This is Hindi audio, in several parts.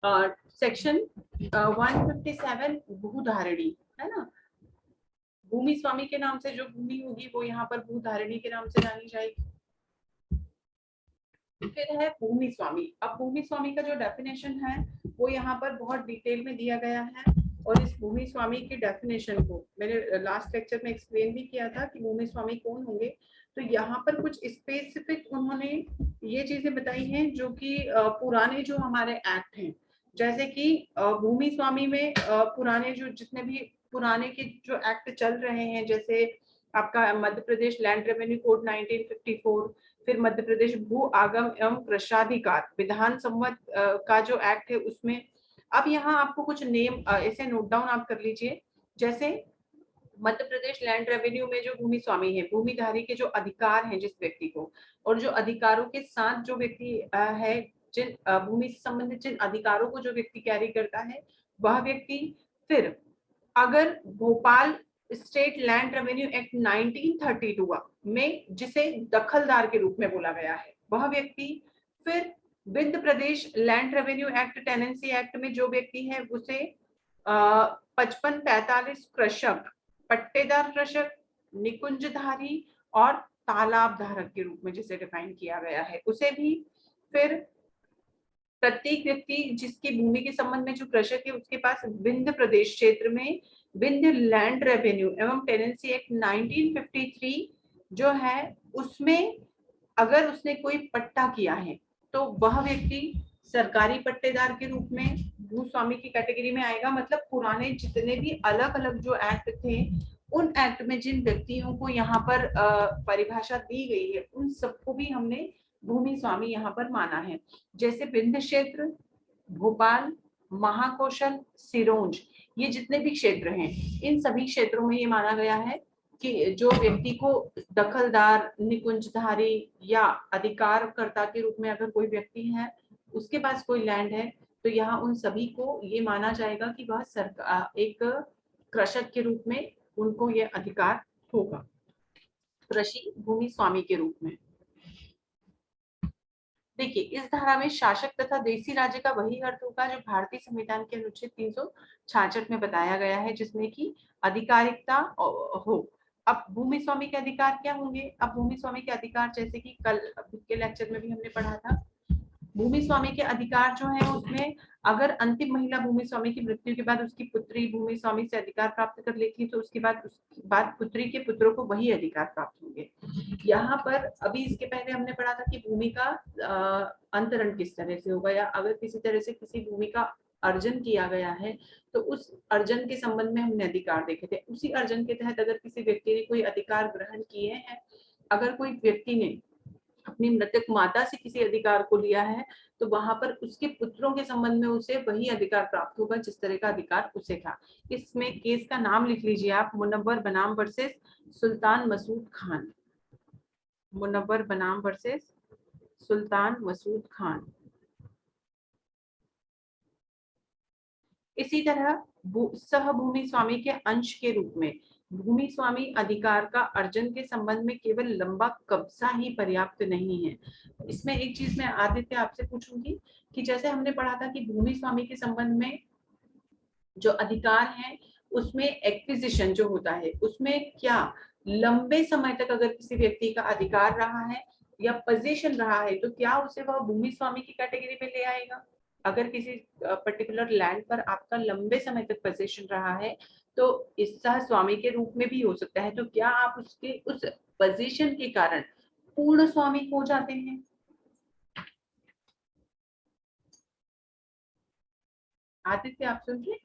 सेक्शन 157 भूधारणी है ना, भूमि स्वामी के नाम से जो भूमि होगी वो यहाँ पर भूधारणी के नाम से जानी जाएगी। फिर है भूमि स्वामी। अब भूमि स्वामी का जो डेफिनेशन है वो यहाँ पर बहुत डिटेल में दिया गया है, और इस भूमि स्वामी की डेफिनेशन को मैंने लास्ट लेक्चर में एक्सप्लेन भी किया था कि भूमि स्वामी कौन होंगे। तो यहाँ पर कुछ स्पेसिफिक उन्होंने ये चीजें बताई हैं जो कि पुराने जो हमारे एक्ट हैं, जैसे कि भूमि स्वामी में पुराने जो जितने भी पुराने के जो एक्ट चल रहे हैं, जैसे आपका Madhya Pradesh land revenue code 1954, फिर मध्य प्रदेश भू आगम एवं कृषाधिकार विधान संवत का जो एक्ट है उसमें। अब यहाँ आपको कुछ नेम ऐसे नोट डाउन आप कर लीजिए, जैसे मध्य प्रदेश लैंड रेवेन्यू में जो भूमि स्वामी है, भूमिधारी के जो अधिकार हैं जिस व्यक्ति को, और जो अधिकारों के साथ जो व्यक्ति है, जिन भूमि से संबंधित जिन अधिकारों को जो व्यक्ति कैरी करता है वह व्यक्ति। फिर अगर Bhopal state land revenue act 1932 में जिसे दखलदार के रूप में बोला गया है वह व्यक्ति। फिर Vindhya Pradesh land revenue act tenancy act में जो व्यक्ति है उसे 55-45 कृषक, पट्टेदार कृषक, निकुंजधारी और तालाब धारक के रूप में जिसे डिफाइन किया गया है उसे भी। फिर प्रत्येक व्यक्ति जिसकी भूमि के संबंध में जो कृषक है उसके पास विंध्य प्रदेश क्षेत्र में विंध्य लैंड रेवेन्यू एवं टेनेंसी एक्ट 1953 जो है उसमें अगर उसने कोई पट्टा किया है तो वह व्यक्ति सरकारी पट्टेदार के रूप में भूस्वामी की कैटेगरी में आएगा। मतलब पुराने जितने भी अलग अलग जो एक्ट थे उन एक्ट में जिन व्यक्तियों को यहाँ पर परिभाषा दी गई है उन सबको भी हमने भूमि स्वामी यहाँ पर माना है। जैसे विंध्य क्षेत्र, भोपाल, महाकौशल, सिरोंज, ये जितने भी क्षेत्र हैं इन सभी क्षेत्रों में ये माना गया है कि जो व्यक्ति को दखलदार, निकुंजधारी या अधिकारकर्ता के रूप में अगर कोई व्यक्ति है उसके पास कोई लैंड है तो यहाँ उन सभी को ये माना जाएगा कि वह सरकार एक कृषक के रूप में उनको ये अधिकार होगा कृषि भूमि स्वामी के रूप में। देखिए इस धारा में शासक तथा देशी राज्य का वही अर्थ होगा जो भारतीय संविधान के अनुच्छेद 366 में बताया गया है, जिसमें कि अधिकारिकता हो। अब भूमि स्वामी के अधिकार क्या होंगे? अब भूमि स्वामी के अधिकार जैसे कि कल के लेक्चर में भी हमने पढ़ा था, भूमि स्वामी के अधिकार जो है उसमें अगर अंतिम महिला भूमि स्वामी की मृत्यु के बाद उसकी पुत्री भूमि स्वामी से अधिकार प्राप्त कर लेती है तो उसके बाद पुत्री के पुत्रों को वही अधिकार प्राप्त होंगे। यहाँ पर अभी इसके पहले हमने पढ़ा था कि भूमि का अंतरण किस तरह से होगा, या अगर किसी तरह से किसी भूमि का अर्जन किया गया है तो उस अर्जन के संबंध में हमने अधिकार देखे थे। उसी अर्जन के तहत अगर किसी व्यक्ति ने कोई अधिकार ग्रहण किए हैं, अगर कोई व्यक्ति ने अपनी मृतक माता से किसी अधिकार को लिया है तो वहां पर उसके पुत्रों के संबंध में उसे वही अधिकार प्राप्त होगा जिस तरह का अधिकार उसे था। इसमें केस का नाम लिख लीजिए आप, मुनव्वर बनाम वर्सेस सुल्तान मसूद खान। मुनव्वर बनाम वर्सेस सुल्तान मसूद खान। इसी तरह सह भूमि स्वामी के अंश के रूप में भूमि स्वामी अधिकार का अर्जन के संबंध में केवल लंबा कब्जा ही पर्याप्त नहीं है। इसमें एक चीज मैं आदित्य आपसे पूछूंगी कि जैसे हमने पढ़ा था कि भूमि स्वामी के संबंध में जो अधिकार है उसमें एक्विजिशन जो होता है उसमें क्या लंबे समय तक अगर किसी व्यक्ति का अधिकार रहा है या पोजीशन रहा है तो क्या उसे वह भूमि स्वामी की कैटेगरी में ले आएगा? अगर किसी पर्टिकुलर लैंड पर आपका लंबे समय तक पोजीशन रहा है तो इस सह स्वामी के रूप में भी हो सकता है, तो क्या आप उसके उस पोजीशन के कारण पूर्ण स्वामी हो जाते हैं? आदित्य आप सुनिए।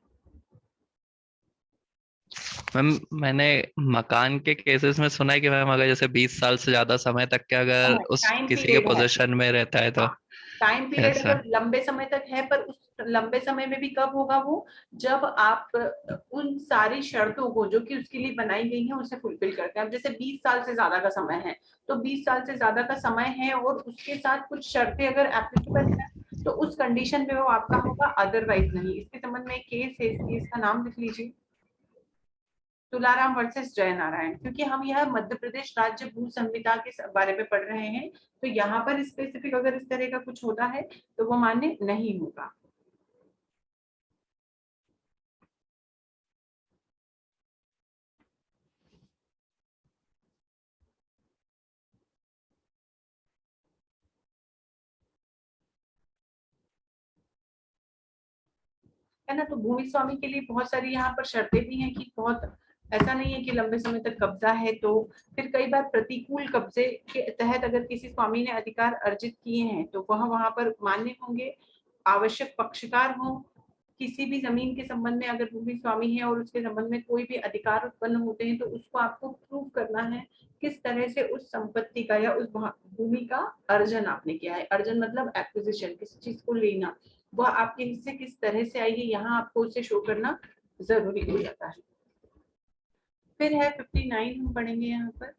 मैम मैंने मकान के केसेस में सुना है कि मैम अगर जैसे 20 साल से ज्यादा समय तक के अगर उस टाइम किसी के पीरियड है, पोजीशन में रहता है तो टाइम पीरियड ऐसा। अगर लंबे समय तक है, पर उस लंबे समय में भी कब होगा वो, जब आप उन सारी शर्तों को जो कि उसके लिए बनाई गई है उसे फुलफिल करते हैं। अब जैसे 20 साल से ज्यादा का समय है तो 20 साल से ज्यादा का समय है और उसके साथ कुछ शर्तें अगर एप्लीकेबल है तो उस कंडीशन में वो आपका होगा, अदरवाइज नहीं। इसके संबंध में एक केस है, इस केस का नाम लिख लीजिए, तुलाराम वर्सेस जयनारायण। क्योंकि हम यह मध्य प्रदेश राज्य भू संहिता के बारे में पढ़ रहे हैं तो यहाँ पर स्पेसिफिक अगर इस तरह का कुछ होता है तो वो मान्य नहीं होगा। है ना। तो भूमि स्वामी के लिए बहुत सारी यहाँ पर शर्तें भी हैं कि बहुत ऐसा नहीं है कि लंबे समय तक कब्जा है। तो फिर कई बार प्रतिकूल कब्जे के तहत अगर किसी स्वामी ने अधिकार अर्जित किए हैं तो वह वहां पर मान्य होंगे। आवश्यक पक्षकार हो, किसी भी जमीन के संबंध में अगर भूमि स्वामी है और उसके संबंध में कोई भी अधिकार उत्पन्न होते हैं तो उसको आपको प्रूव करना है किस तरह से उस संपत्ति का या उस भूमि का अर्जन आपने किया है। अर्जन मतलब एक्विजिशन, किसी चीज को लेना, वह आपके हिस्से किस तरह से आई है, यहाँ आपको उसे शो करना जरूरी हो जाता है। फिर है 59 हम पढ़ेंगे यहाँ पर,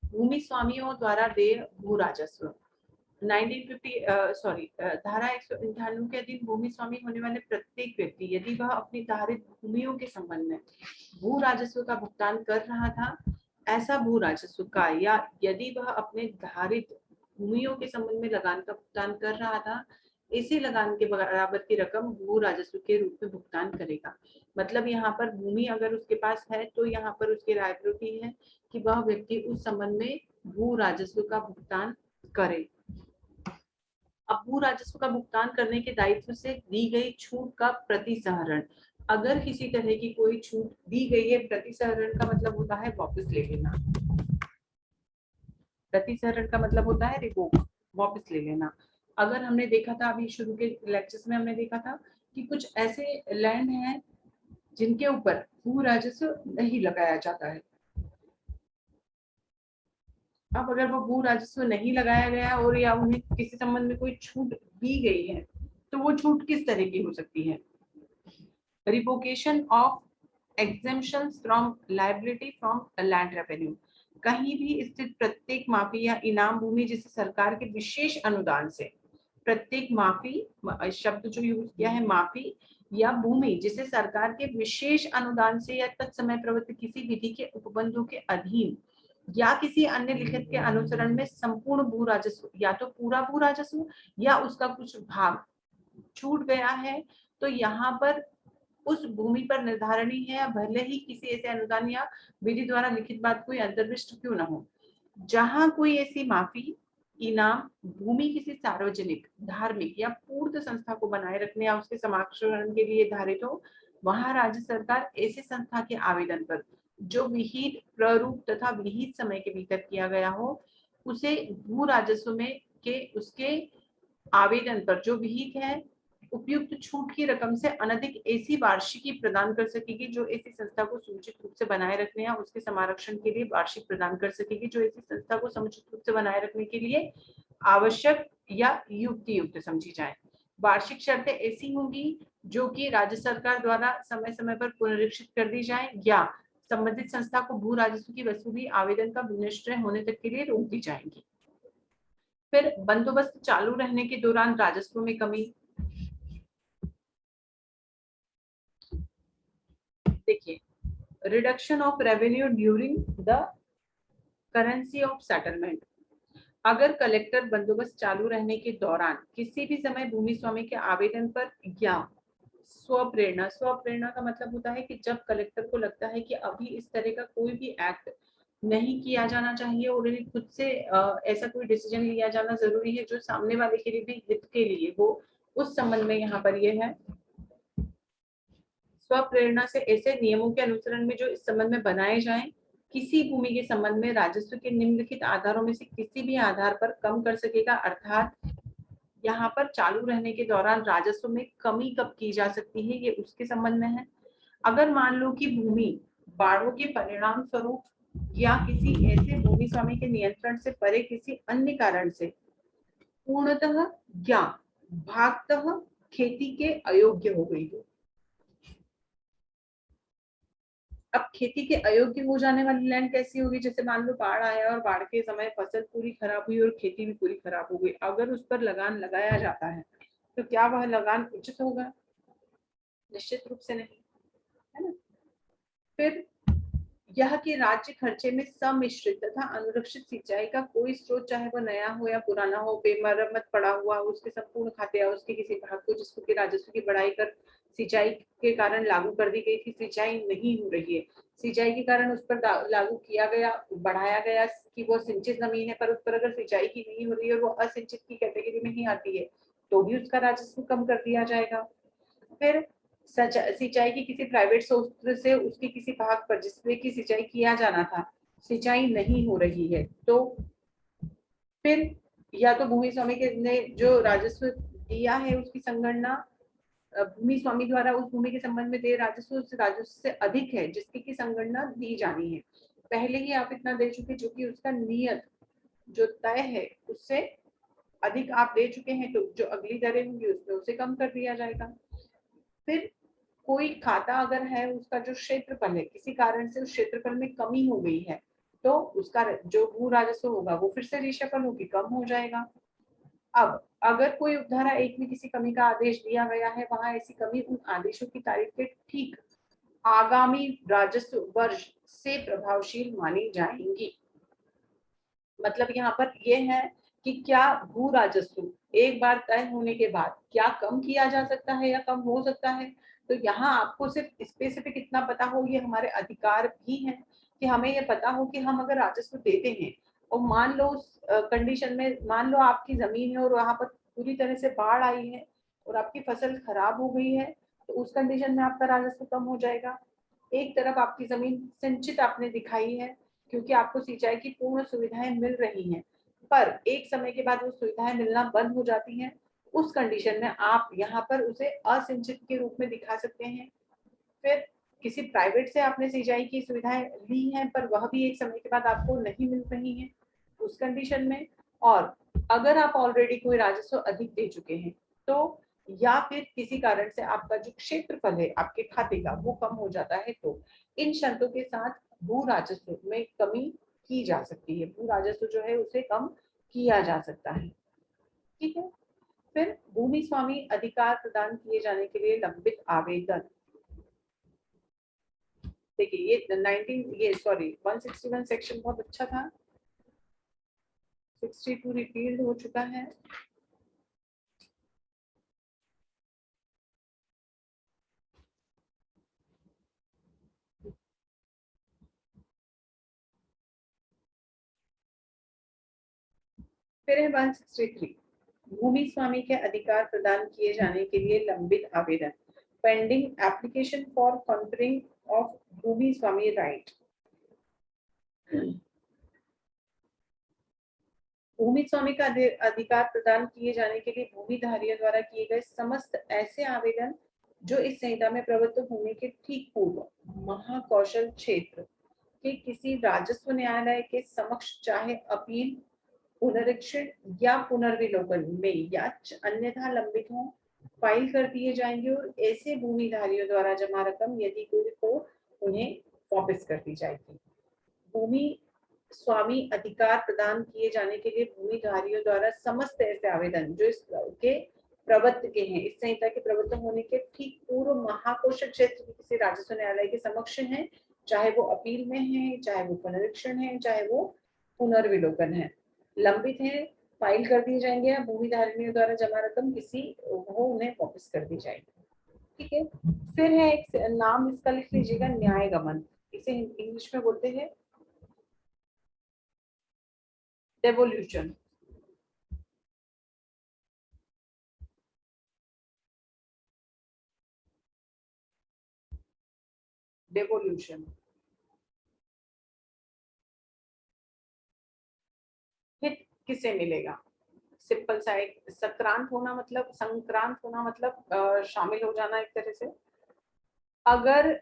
भूमि स्वामियों द्वारा देय भू राजस्व। 1950 धारा 198 के अधीन भूमि स्वामी होने वाले प्रत्येक व्यक्ति यदि वह अपनी धारित भूमियों के संबंध में भू राजस्व का भुगतान कर रहा था, ऐसा भू राजस्व का, या यदि वह अपने धारित भूमियों के संबंध में लगान का भुगतान कर रहा था, इसी लगान के बराबर की रकम भू राजस्व के रूप में भुगतान करेगा। मतलब यहाँ पर भूमि अगर उसके पास है तो यहाँ पर उसकी लायबिलिटी है कि वह व्यक्ति उस संबंध में भू राजस्व का भुगतान करे। अब भू राजस्व का भुगतान करने के दायित्व से दी गई छूट का प्रतिसहरण, अगर किसी तरह की कोई छूट दी गई है, प्रतिसहरण का मतलब होता है वापस ले लेना, प्रतिसहरण का मतलब होता है रिवोक, वापस ले लेना। अगर हमने देखा था अभी शुरू के लेक्चर्स में हमने देखा था कि कुछ ऐसे लैंड हैं जिनके ऊपर भू राजस्व नहीं लगाया जाता है। अब अगर वो भू राजस्व नहीं लगाया गया और या उन्हें किसी संबंध में कोई छूट दी गई है तो वो छूट किस तरह की हो सकती है? Revocation of exemption from liability from land revenue, कहीं भी स्थित प्रत्येक माफी या इनाम भूमि जिसे सरकार के विशेष अनुदान से, प्रत्येक माफी शब्द जो यूज किया है माफी, या भूमि जिसे सरकार के विशेष अनुदान से या तत्समय प्रवृत्त किसी विधि के उपबंधों के अधीन या किसी अन्य लिखित के अनुसरण में संपूर्ण भू राजस्व या तो पूरा भू राजस्व या उसका कुछ भाग छूट गया है, तो यहाँ पर उस भूमि पर निर्धारणी है, भले ही किसी ऐसे अनुदान या विधि द्वारा लिखित बात कोई अंतर्विष्ट क्यों न हो। जहां कोई ऐसी माफी, इनाम भूमि किसी सार्वजनिक, धार्मिक या पूर्त संस्था को बनाए रखने या उसके समाक्षरण के लिए धारित हो, वहां राज्य सरकार ऐसी संस्था के आवेदन पर जो विहित प्रारूप तथा विहित समय के भीतर किया गया हो, उसे भू राजस्व में के उसके आवेदन पर जो विहित है उपयुक्त छूट की रकम से अनधिक ऐसी वार्षिकी प्रदान कर सकेगी जो ऐसी संस्था को समुचित रूप से बनाए रखने या उसके संरक्षण के लिए वार्षिक प्रदान कर सकेगी, जो ऐसी संस्था को समुचित रूप से बनाए रखने के लिए आवश्यक या युक्त समझी जाए। वार्षिक शर्तें ऐसी होंगी जो कि राज्य सरकार द्वारा समय समय पर पुनरीक्षित कर दी जाए या संबंधित संस्था को भू राजस्व की वसूली आवेदन का निश्चय होने तक के लिए रोक दी जाएंगी। फिर बंदोबस्त चालू रहने के दौरान राजस्व में कमी। देखिए, reduction of revenue during the currency of settlement, अगर कलेक्टर बंदोबस्त चालू रहने के दौरान किसी भी समय भूमि स्वामी के आवेदन पर या स्वप्रेरणा, स्वप्रेरणा का मतलब होता है कि जब कलेक्टर को लगता है कि अभी इस तरह का कोई भी एक्ट नहीं किया जाना चाहिए और इन्हें खुद से ऐसा कोई डिसीजन लिया जाना जरूरी है जो सामने वाले के लिए भी हित के लिए हो, उस संबंध में यहाँ पर ये है स्वप्रेरणा से ऐसे नियमों के अनुसरण में जो इस संबंध में बनाए जाएं, किसी भूमि के संबंध में राजस्व के निम्नलिखित आधारों में से किसी भी आधार पर कम कर सकेगा। अर्थात यहाँ पर चालू रहने के दौरान राजस्व में कमी कब की जा सकती है, ये उसके संबंध में है। अगर मान लो कि भूमि बाढ़ों के परिणाम स्वरूप या किसी ऐसे भूमि स्वामी के नियंत्रण से परे किसी अन्य कारण से पूर्णतः या भागतः खेती के अयोग्य हो गई हो। अब खेती के अयोग्य हो जाने वाली लैंड कैसी होगी? जैसे मान लो बाढ़ आया और बाढ़ के समय फसल पूरी खराब हुई और खेती भी पूरी खराब हो गई, अगर उस पर लगान लगाया जाता है तो क्या वह लगान उचित होगा? निश्चित रूप से नहीं, है ना। फिर यह कि राज्य खर्चे में सम्मिश्रित तथा अनुरक्षित सिंचाई का कोई स्रोत, चाहे वह नया हो या पुराना हो, बेमरम्मत पड़ा हुआ, उसके संपूर्ण खाते या उसके किसी भाग को जिसको कि राजस्व की बढ़ाई कर सिंचाई के कारण लागू कर दी गई थी, सिंचाई नहीं हो रही है, सिंचाई के कारण उस पर लागू किया गया, बढ़ाया गया कि वो सिंचित जमीन है, पर उस पर अगर सिंचाई की नहीं हो रही है और वो असिंचित की कैटेगरी में ही आती है, तो भी उसका राजस्व कम कर दिया जाएगा। फिर सिंचाई की किसी प्राइवेट सोर्स से उसके किसी भाग पर जिसमें की सिंचाई किया जाना था, सिंचाई नहीं हो रही है, तो फिर या तो भूमि स्वामी के ने जो राजस्व दिया है उसकी संगणना भूमि स्वामी द्वारा उस भूमि के संबंध में दे राजस्व उस राजस्व से अधिक है जिसकी की संगणना दी जानी है। पहले ही आप इतना दे चुके जो कि उसका नियत जो तय है उससे अधिक आप दे चुके हैं, तो जो अगली दरें होंगी उसमें उसे कम कर दिया जाएगा। फिर कोई खाता अगर है उसका जो क्षेत्रफल है किसी कारण से उस क्षेत्रफल में कमी हो गई है, तो उसका जो भू राजस्व होगा वो फिर से रिशफल होगी, कम हो जाएगा। अब अगर कोई उपधारा एक में किसी कमी का आदेश दिया गया है, वहां ऐसी कमी उन आदेशों की तारीख के ठीक आगामी राजस्व वर्ष से प्रभावशील मानी जाएंगी। मतलब यहाँ पर यह है कि क्या भू राजस्व एक बार तय होने के बाद क्या कम किया जा सकता है या कम हो सकता है। तो यहाँ आपको सिर्फ स्पेसिफिक इतना पता हो, ये हमारे अधिकार भी हैं कि हमें ये पता हो कि हम अगर राजस्व देते हैं और मान लो उस कंडीशन में, मान लो आपकी जमीन है और वहां पर पूरी तरह से बाढ़ आई है और आपकी फसल खराब हो गई है, तो उस कंडीशन में आपका राजस्व कम हो जाएगा। एक तरफ आपकी जमीन सिंचित आपने दिखाई है क्योंकि आपको सिंचाई की पूर्ण सुविधाएं मिल रही हैं, पर एक समय के बाद वो सुविधाएं मिलना बंद हो जाती हैं। उस कंडीशन में आप यहाँ पर उसे असिंचित के रूप में दिखा सकते हैं। फिर किसी प्राइवेट से आपने सिंचाई की सुविधाएं ली हैं पर वह भी एक समय के बाद आपको नहीं मिल रही हैं, उस कंडीशन में। और अगर आप ऑलरेडी कोई राजस्व अधिक दे चुके हैं, तो या फिर किसी कारण से आपका जो क्षेत्रफल है आपके खाते का वो कम हो जाता है, तो इन शर्तों के साथ भू राजस्व में कमी की जा सकती है, भू राजस्व जो है उसे कम किया जा सकता है। ठीक है। फिर भूमि स्वामी अधिकार प्रदान किए जाने के लिए लंबित आवेदन। देखिए ये 161 सेक्शन बहुत अच्छा था, 62 रिपील्ड हो चुका है। फिर है 163 भूमि स्वामी के अधिकार प्रदान किए जाने के लिए लंबित आवेदन, pending application for conferring of bhumi swami right. भूमि स्वामी का अधिकार प्रदान किए जाने के लिए भूमिधारियों द्वारा किए गए समस्त ऐसे आवेदन जो इस संहिता में प्रवृत्त भूमि के ठीक पूर्व महाकौशल क्षेत्र के किसी राजस्व न्यायालय के समक्ष चाहे अपील, पुनरीक्षण या पुनर्विलोकन में या अन्यथा लंबित हो, फाइल कर दिए जाएंगे और ऐसे भूमिधारियों द्वारा जमा रकम यदि कोई हो उन्हें वापस कर दी जाएगी। भूमि स्वामी अधिकार प्रदान किए जाने के लिए भूमिधारियों द्वारा समस्त ऐसे आवेदन जो इसके प्रवृत्त के हैं, इस संहिता के प्रवृत्त होने के ठीक पूर्व महाकोशल क्षेत्र के किसी राजस्व न्यायालय के समक्ष हैं, चाहे वो अपील में है, चाहे वो पुनरीक्षण है, चाहे वो पुनर्विलोकन है, लंबित है, फाइल कर दिए जाएंगे या भूमिधारियों द्वारा जमा रकम किसी हो उन्हें वापस कर दी जाएगी। ठीक है। फिर है एक नाम इसका लिख लीजिएगा, न्याय गमन। इसे इंग्लिश में बोलते हैं डेवोल्यूशन। डेवोल्यूशन हित किसे मिलेगा? सिंपल सा एक संक्रांत होना मतलब, संक्रांत होना मतलब शामिल हो जाना एक तरह से। अगर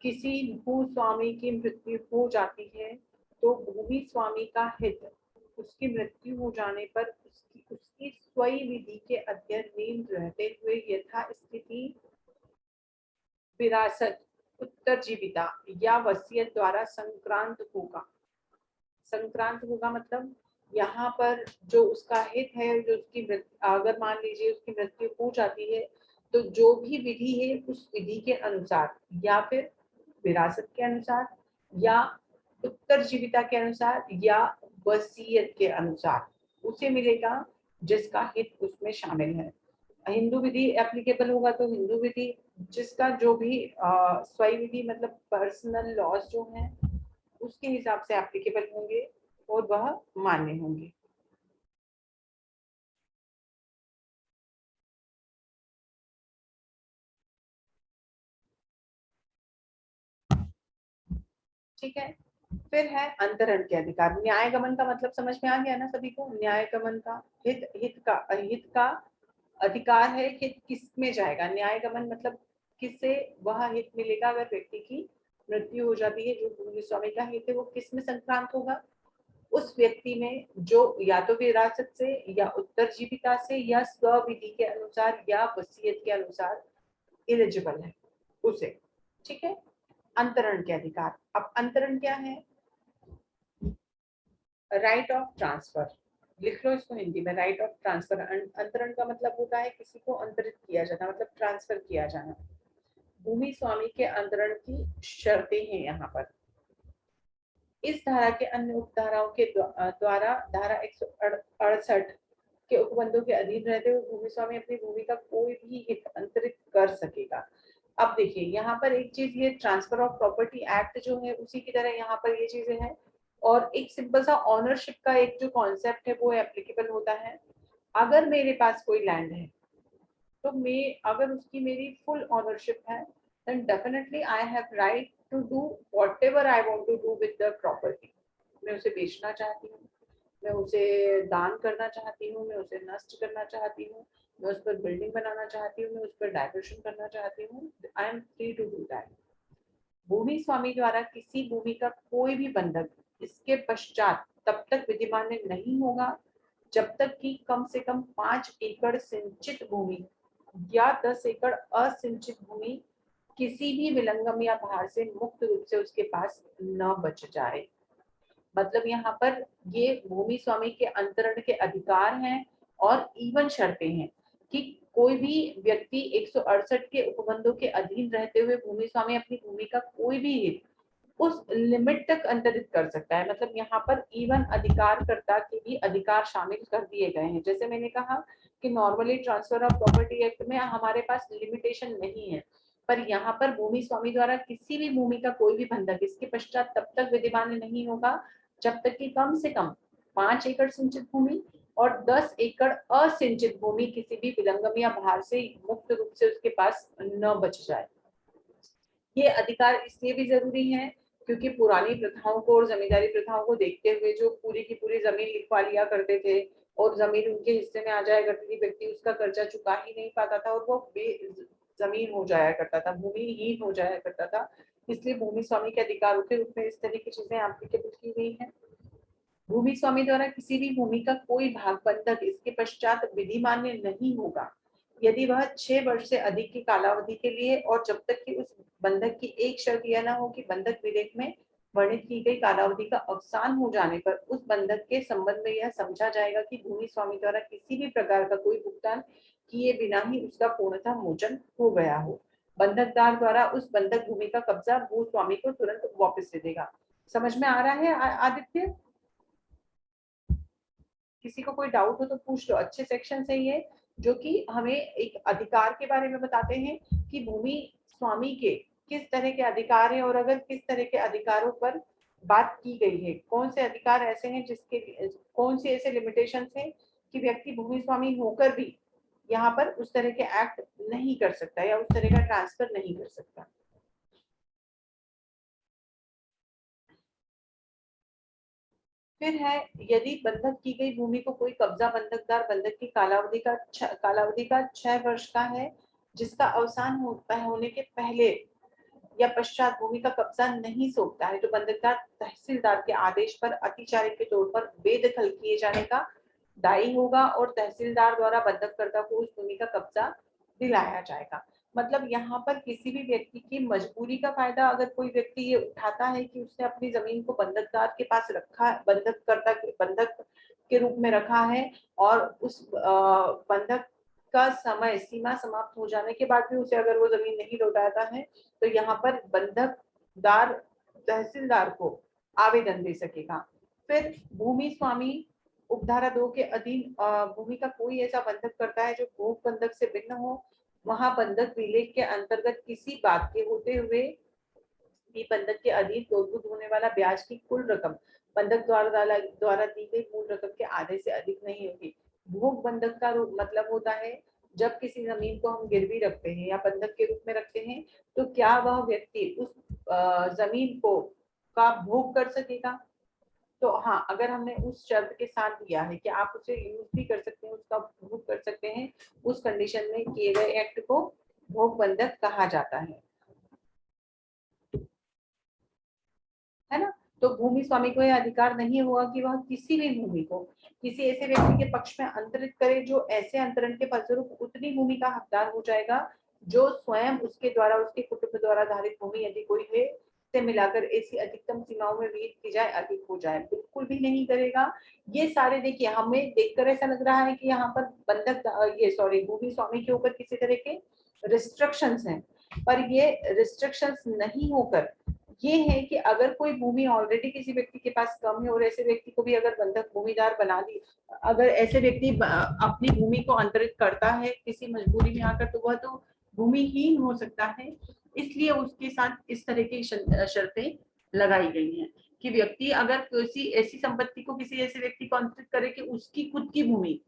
किसी भू स्वामी की मृत्यु हो जाती है तो भूमि स्वामी का हित उसकी मृत्यु हो जाने पर उसकी स्वयं विधि के अधीन रहते हुए यथास्थिति विरासत, उत्तरजीविता या वसीयत द्वारा संक्रांत होगा। संक्रांत होगा मतलब यहाँ पर जो उसका हित है, जो उसकी अगर मान लीजिए उसकी मृत्यु हो जाती है, तो जो भी विधि है उस विधि के अनुसार या फिर विरासत के अनुसार या उत्तरजीविता के अनुसार या वसीयत के अनुसार उसे मिलेगा जिसका हित उसमें शामिल है। हिंदू विधि एप्लीकेबल होगा तो हिंदू विधि, जिसका जो भी स्वयं विधि मतलब पर्सनल लॉज जो हैं उसके हिसाब से एप्लीकेबल होंगे और वह मान्य होंगे। ठीक है। फिर है अंतरण के अधिकार। न्याय गमन का मतलब समझ में आ गया ना सभी को? न्याय गमन का हित का अधिकार है। हित किस में जाएगा? न्याय गमन मतलब किससे वह हित मिलेगा अगर व्यक्ति की मृत्यु हो जाती है। जो भूमि स्वामी का हित है वो किस में संक्रांत होगा? उस व्यक्ति में जो या तो विरासत से या उत्तरजीविता से या स्वविधि के अनुसार या वसीयत के अनुसार एलिजिबल है उसे। ठीक है। अंतरण के अधिकार। अब अंतरण क्या है? Right of transfer. लिख लो इसको हिंदी में, राइट ऑफ ट्रांसफर। अंतरण का मतलब होता है किसी को अंतरित किया जाना, मतलब ट्रांसफर किया जाना। भूमि स्वामी के अंतरण की शर्तें हैं यहाँ पर। इस धारा के अन्य उपधाराओं के द्वारा धारा 168 के उपबंधों के अधीन रहते हुए भूमि स्वामी अपनी भूमि का कोई भी हित अंतरित कर सकेगा। अब देखिए यहाँ पर एक चीज, ये ट्रांसफर ऑफ प्रॉपर्टी एक्ट जो है उसी की तरह यहाँ पर ये चीजें हैं। और एक सिंपल सा ऑनरशिप का एक जो कॉन्सेप्ट है वो एप्लीकेबल होता है। अगर मेरे पास कोई लैंड है तो मैं, अगर उसकी मेरी फुल ऑनरशिप है, then definitely I have right to do whatever I want to do with the property। मैं उसे बेचना चाहती हूँ, मैं उसे दान करना चाहती हूँ, मैं उसे नष्ट करना चाहती हूँ, मैं उस पर बिल्डिंग बनाना चाहती हूँ, मैं उस पर डाइवर्शन करना चाहती हूँ। I am free to do that. भूमि स्वामी द्वारा किसी भूमि का कोई भी बंधक इसके पश्चात तब तक विधिमान्य नहीं होगा जब तक कि कम से कम 5 एकड़ सिंचित भूमि या 10 एकड़ असिंचित भूमि किसी भी विलंगम या भार से मुक्त रूप से उसके पास न बच जाए। मतलब यहाँ पर ये भूमि स्वामी के अंतरण के अधिकार हैं और इवन शर्तें हैं कि कोई भी व्यक्ति 168 के उपबंधों के अधीन रहते हुए भूमि स्वामी अपनी भूमि का कोई भी हित उस लिमिट तक अंतरित कर सकता है। मतलब यहाँ पर इवन अधिकारकर्ता के भी अधिकार शामिल कर दिए गए हैं। जैसे मैंने कहा कि normally transfer of property act में हमारे पास लिमिटेशन नहीं है, पर यहाँ पर भूमि स्वामी द्वारा किसी भी भूमि का कोई भी बंधक इसके पश्चात तब तक विधिमान्य नहीं होगा जब तक कि कम से कम 5 एकड़ सिंचित भूमि और 10 एकड़ असिंचित भूमि किसी भी विलंगम या भार से मुक्त रूप से उसके पास न बच जाए। ये अधिकार इसलिए भी जरूरी है क्योंकि पुरानी प्रथाओं को और जमींदारी प्रथाओं को देखते हुए जो पूरी की पूरी जमीन लिखवा लिया करते थे और जमीन उनके हिस्से में आ जाया करती थी, व्यक्ति उसका कर्जा चुका ही नहीं पाता था और वो जमीन हो जाया करता था, भूमिहीन हो जाया करता था। इसलिए भूमि स्वामी के अधिकारों के रूप में इस तरह की चीजें एप्लीकेबल की गई है। भूमि स्वामी द्वारा किसी भी भूमि का कोई भाग बंधक इसके पश्चात विधिमान्य नहीं होगा यदि वह 6 वर्ष से अधिक की कालावधि के लिए और जब तक कि उस बंधक की एक शर्त यह न हो कि बंधक विधेयक में वर्णित की गई कालावधि का अवसान हो जाने पर उस बंधक के संबंध में यह समझा जाएगा कि भूमि स्वामी द्वारा किसी भी प्रकार का कोई भुगतान किए बिना ही उसका पूर्णतः मोचन हो गया हो। बंधकदार द्वारा उस बंधक भूमि का कब्जा भू स्वामी को तुरंत वापस दे देगा। समझ में आ रहा है आदित्य? किसी को कोई डाउट हो तो पूछ लो। अच्छे सेक्शन है ये जो कि हमें एक अधिकार के बारे में बताते हैं कि भूमि स्वामी के किस तरह के अधिकार है और अगर किस तरह के अधिकारों पर बात की गई है, कौन से अधिकार ऐसे हैं जिसके, कौन से ऐसे लिमिटेशन है कि व्यक्ति भूमि स्वामी होकर भी यहाँ पर उस तरह के एक्ट नहीं कर सकता या उस तरह का ट्रांसफर नहीं कर सकता। फिर है यदि बंधक की गई भूमि को कोई कब्जा बंधकदार बंधक की कालावधि का 6 वर्ष का है जिसका अवसान होने के पहले या पश्चात भूमि का कब्जा नहीं सौंपता है तो बंधकदार तहसीलदार के आदेश पर अतिचारी के तौर पर बेदखल किए जाने का दायी होगा और तहसीलदार द्वारा बंधककर्ता को उस भूमि का कब्जा दिलाया जाएगा। मतलब यहाँ पर किसी भी व्यक्ति की मजबूरी का फायदा अगर कोई व्यक्ति ये उठाता है कि उसने अपनी जमीन को बंधकदार के पास रखा, बंधक के रूप में रखा है और उस बंधक का समय सीमा समाप्त हो जाने के बाद भी उसे अगर वो जमीन नहीं लौटाता है तो यहाँ पर बंधकदार तहसीलदार को आवेदन दे सकेगा। फिर भूमि स्वामी उपधारा 2 के अधीन भूमि का कोई ऐसा बंधक करता है जो भोग बंधक से भिन्न हो, वहां बंधक विलेख के अंतर्गत किसी बात के होते हुए भी बंधक के अधीन तोड़फुट होने वाला ब्याज की कुल रकम बंधक द्वारा दी गई मूल रकम के आधे से अधिक नहीं होगी। भोग बंधक का मतलब होता है जब किसी जमीन को हम गिरवी रखते हैं या बंधक के रूप में रखते हैं तो क्या वह व्यक्ति उस जमीन को का भोग कर सकेगा। तो हाँ, अगर हमने उस शर्त के साथ दिया है कि आप उसे यूज भी कर सकते हैं, उसका भोग कर सकते हैं, उस कंडीशन में किए गए एक्ट को भोग बंधक कहा जाता है ना। तो भूमि स्वामी को यह अधिकार नहीं हुआ कि वह किसी भी भूमि को किसी ऐसे व्यक्ति के पक्ष में अंतरित करे जो ऐसे अंतरण के फलस्वरूप उतनी भूमि का हकदार हो जाएगा जो स्वयं उसके द्वारा उसके कुटुंब द्वारा धारित भूमि यदि कोई है से मिलाकर ऐसी अधिकतम सीमाओं में विहित की जाए अधिक हो जाए, बिल्कुल भी नहीं करेगा। ये सारे देखिए, हमें देखकर ऐसा लग रहा है कि यहाँ पर बंधक ये सॉरी भूमि स्वामी के ऊपर किसी तरह के रिस्ट्रिक्शंस हैं, पर ये रिस्ट्रिक्शंस नहीं होकर ये है कि अगर कोई भूमि ऑलरेडी किसी व्यक्ति के पास कम है और ऐसे व्यक्ति को भी अगर बंधक भूमिदार बना दी, अगर ऐसे व्यक्ति अपनी भूमि को अंतरित करता है किसी मजबूरी में आकर, तो वह तो भूमिहीन हो सकता है। इसलिए उसके साथ इस तरह की शर्तें लगाई गई हैं कि व्यक्ति अगर किसी ऐसी संपत्ति को किसी ऐसे व्यक्ति को अंतरित करे कि उसकी खुद की भूमि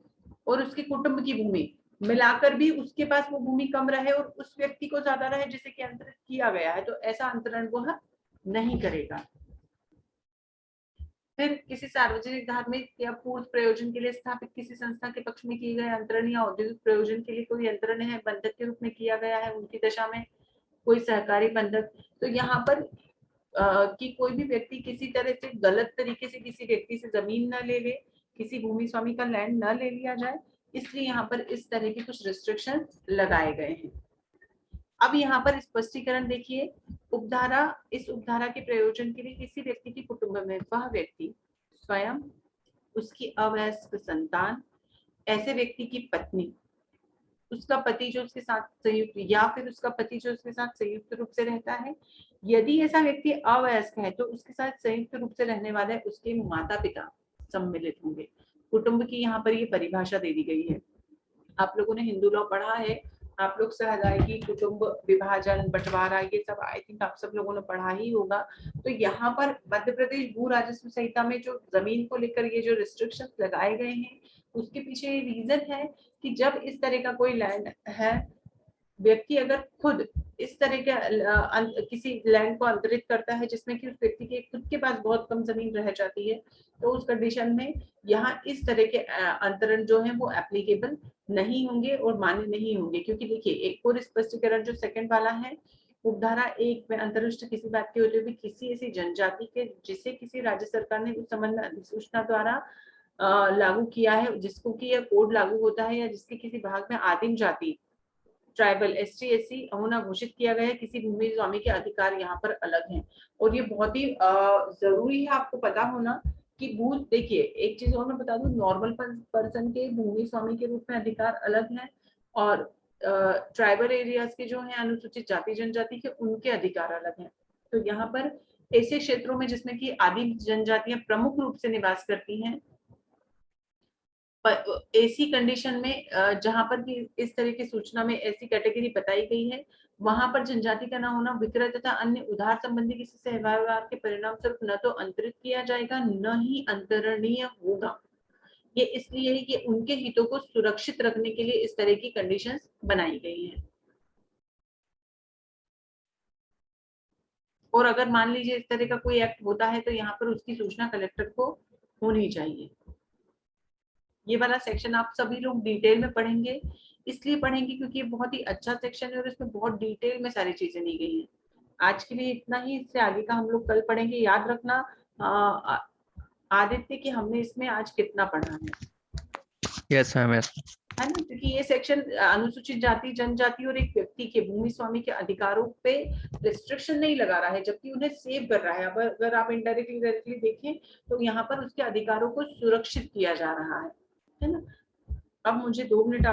और उसके कुटुंब की भूमि मिलाकर भी उसके पास वो भूमि कम रहे और उस व्यक्ति को ज्यादा रहे जिसे कि अंतरित किया गया है, तो ऐसा अंतरण वह नहीं करेगा। फिर किसी सार्वजनिक, धार्मिक या पूर्व प्रयोजन के लिए स्थापित किसी संस्था के पक्ष में किए गए अंतरण या औद्योगिक प्रयोजन के लिए कोई अंतरण है बंधक के रूप में किया गया है उनकी दशा में कोई सहकारी बंधक, तो यहाँ पर कि कोई भी व्यक्ति किसी तरह से गलत तरीके से किसी व्यक्ति से जमीन न ले ले, किसी भूमि स्वामी का लैंड न ले लिया जाए, इसलिए यहाँ पर इस तरह के कुछ रिस्ट्रिक्शन लगाए गए हैं। अब यहाँ पर स्पष्टीकरण देखिए, उपधारा, इस उपधारा के प्रयोजन के लिए किसी व्यक्ति के कुटुंब में वह व्यक्ति स्वयं, उसकी अवयस्क संतान, ऐसे व्यक्ति की पत्नी, उसका पति जो उसके साथ संयुक्त या फिर उसका पति जो उसके साथ संयुक्त रूप से रहता है, यदि ऐसा व्यक्ति अवयस्क है तो उसके साथ संयुक्त रूप से रहने वाले उसके माता पिता सम्मिलित होंगे। कुटुंब की यहाँ पर ये परिभाषा दे दी गई है। आप लोगों ने हिंदू लॉ पढ़ा है, आप लोग सहगायकी, कुटुंब विभाजन, बंटवारा, ये सब आई थिंक आप सब लोगों ने पढ़ा ही होगा। तो यहाँ पर मध्य प्रदेश भू राजस्व संहिता में जो जमीन को लेकर ये जो रिस्ट्रिक्शन लगाए गए हैं उसके पीछे रीजन है कि जब इस तरह का कोई लैंड है, व्यक्ति अगर खुद इस तरह के किसी लैंड को अंतरित करता है जिसमें कि उस व्यक्ति के खुद के पास बहुत कम जमीन रह जाती है, तो उस कंडीशन में यहाँ इस तरह के अंतरण जो है वो एप्लीकेबल नहीं होंगे और मान्य नहीं होंगे। क्योंकि देखिए, एक और स्पष्टीकरण जो सेकंड वाला है, उपधारा 1 में अंतरिष्ट किसी बात के होते हुए किसी ऐसी जनजाति के जिसे किसी राज्य सरकार ने उस संबंध में अधिसूचना द्वारा लागू किया है, जिसको कि यह कोड लागू होता है, या जिसके किसी भाग में आदिम जाति, ट्राइबल, एसटी, एससी होना घोषित किया गया है, किसी भूमि स्वामी के अधिकार यहाँ पर अलग हैं। और ये बहुत ही जरूरी है आपको पता होना कि भू, देखिए एक चीज और मैं बता दूं, नॉर्मल पर्सन के भूमि स्वामी के रूप में अधिकार अलग हैं और ट्राइबल एरियाज के जो हैं अनुसूचित जाति जनजाति के, उनके अधिकार अलग हैं। तो यहाँ पर ऐसे क्षेत्रों में जिसमें कि आदिम जनजातियां प्रमुख रूप से निवास करती हैं, ऐसी कंडीशन में जहां पर भी इस तरह की सूचना में ऐसी कैटेगरी बताई गई है, वहां पर जनजाति का न होना विक्रय तथा अन्य उधार संबंधी किसी से व्यवहार के परिणाम स्वरूप न तो अंतरित किया जाएगा न ही अंतरणीय होगा। ये इसलिए है कि उनके हितों को सुरक्षित रखने के लिए इस तरह की कंडीशंस बनाई गई हैं। और अगर मान लीजिए इस तरह का कोई एक्ट होता है तो यहाँ पर उसकी सूचना कलेक्टर को होनी चाहिए। ये वाला सेक्शन आप सभी लोग डिटेल में पढ़ेंगे, इसलिए पढ़ेंगे क्योंकि ये बहुत ही अच्छा सेक्शन है और इसमें बहुत डिटेल में सारी चीजें दी गई हैं। आज के लिए इतना ही, इससे आगे का हम लोग कल पढ़ेंगे। याद रखना आदित्य कि हमने इसमें आज कितना पढ़ा है। Yes ma'am, yes. है ना, क्योंकि ये सेक्शन अनुसूचित जाति जनजाति और एक व्यक्ति के भूमि स्वामी के अधिकारों पे रिस्ट्रिक्शन नहीं लगा रहा है, जबकि उन्हें सेव कर रहा है। अब अगर आप इनडायरेक्टली डायरेक्टली देखें तो यहाँ पर उसके अधिकारों को सुरक्षित किया जा रहा है ना। अब मुझे 2 मिनट